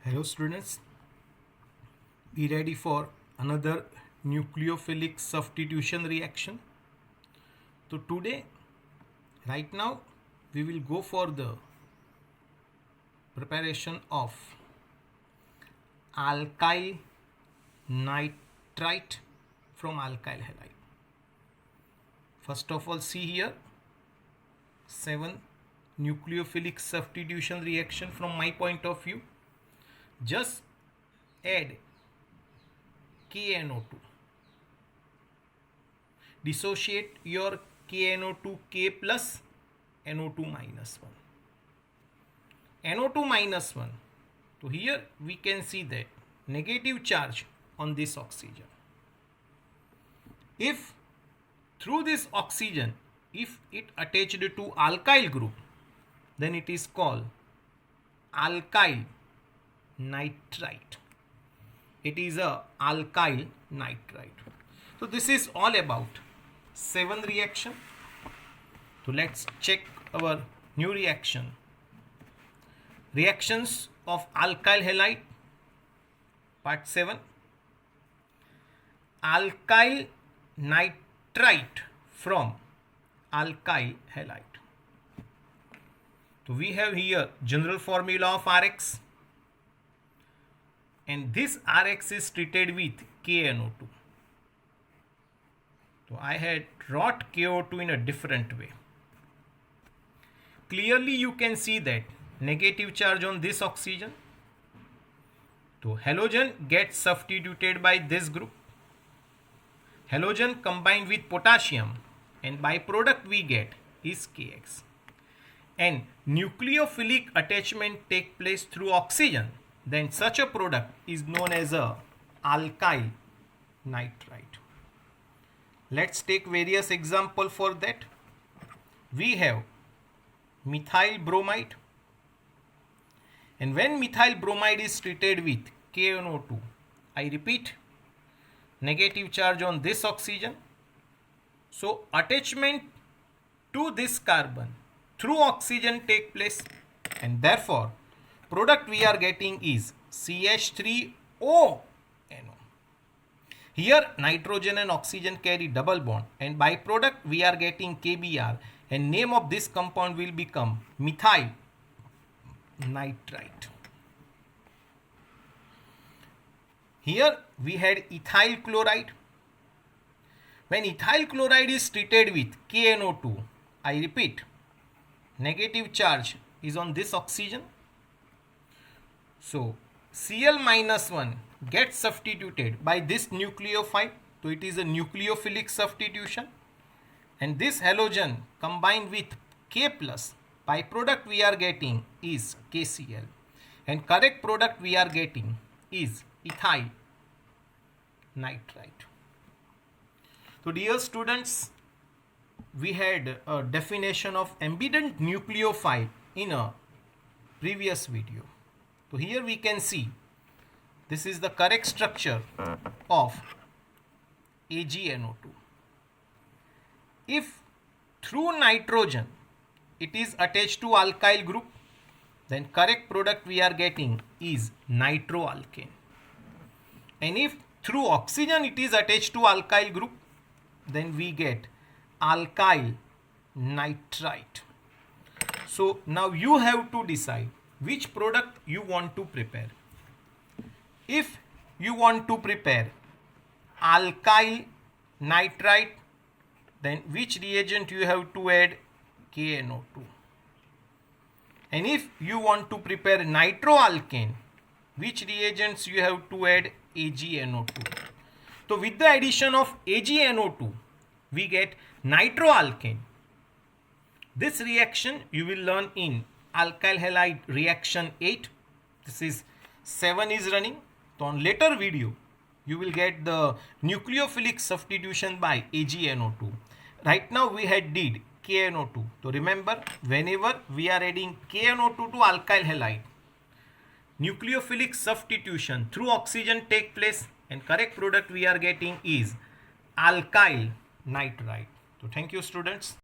Hello students, be ready for another nucleophilic substitution reaction. So today, right now, we will go for the preparation of alkyl nitrite from alkyl halide. First of all, see here 7 nucleophilic substitution reaction from my point of view. Just add KNO2. Dissociate your KNO2 K plus NO2 minus 1. NO2 minus 1. So here we can see that negative charge on this oxygen. If through this oxygen, if it attached to alkyl group, then it is called alkyl nitrite. It is a alkyl nitrite. So this is all about 7 reaction. So let's check our new reaction. Reactions of alkyl halide part 7. Alkyl nitrite from alkyl halide. So we have here general formula of Rx, and this Rx is treated with KNO2. So I had wrought KO2 in a different way. Clearly you can see that negative charge on this oxygen. So halogen gets substituted by this group. Halogen combined with potassium, and byproduct we get is Kx. And nucleophilic attachment take place through oxygen, then such a product is known as a alkyl nitrite. Let's take various examples for that. We have methyl bromide, and when methyl bromide is treated with KNO2, I repeat, negative charge on this oxygen, so attachment to this carbon through oxygen take place, and therefore product we are getting is CH3ONO. Here nitrogen and oxygen carry double bond, and byproduct we are getting KBr, and name of this compound will become methyl nitrite. Here we had ethyl chloride. When ethyl chloride is treated with KNO2, I repeat, negative charge is on this oxygen. So Cl minus 1 gets substituted by this nucleophile. So it is a nucleophilic substitution. And this halogen combined with K plus, byproduct we are getting is KCl. And correct product we are getting is ethyl nitrite. So dear students, we had a definition of ambident nucleophile in a previous video. So here we can see this is the correct structure of AgNO2. If through nitrogen it is attached to alkyl group, then correct product we are getting is nitroalkane. And if through oxygen it is attached to alkyl group, then we get alkyl nitrite. So now you have to decide which product you want to prepare. If you want to prepare alkyl nitrite, then which reagent you have to add? KNO2. And if you want to prepare nitroalkane, which reagents you have to add? AgNO2. So with the addition of AgNO2, we get nitroalkane. This reaction you will learn in alkyl halide reaction 8. This is 7 is running. So on later video you will get the nucleophilic substitution by AgNO2. Right now we had did KNO2. So remember, whenever we are adding KNO2 to alkyl halide, nucleophilic substitution through oxygen take place, and correct product we are getting is alkyl nitrite. So thank you students.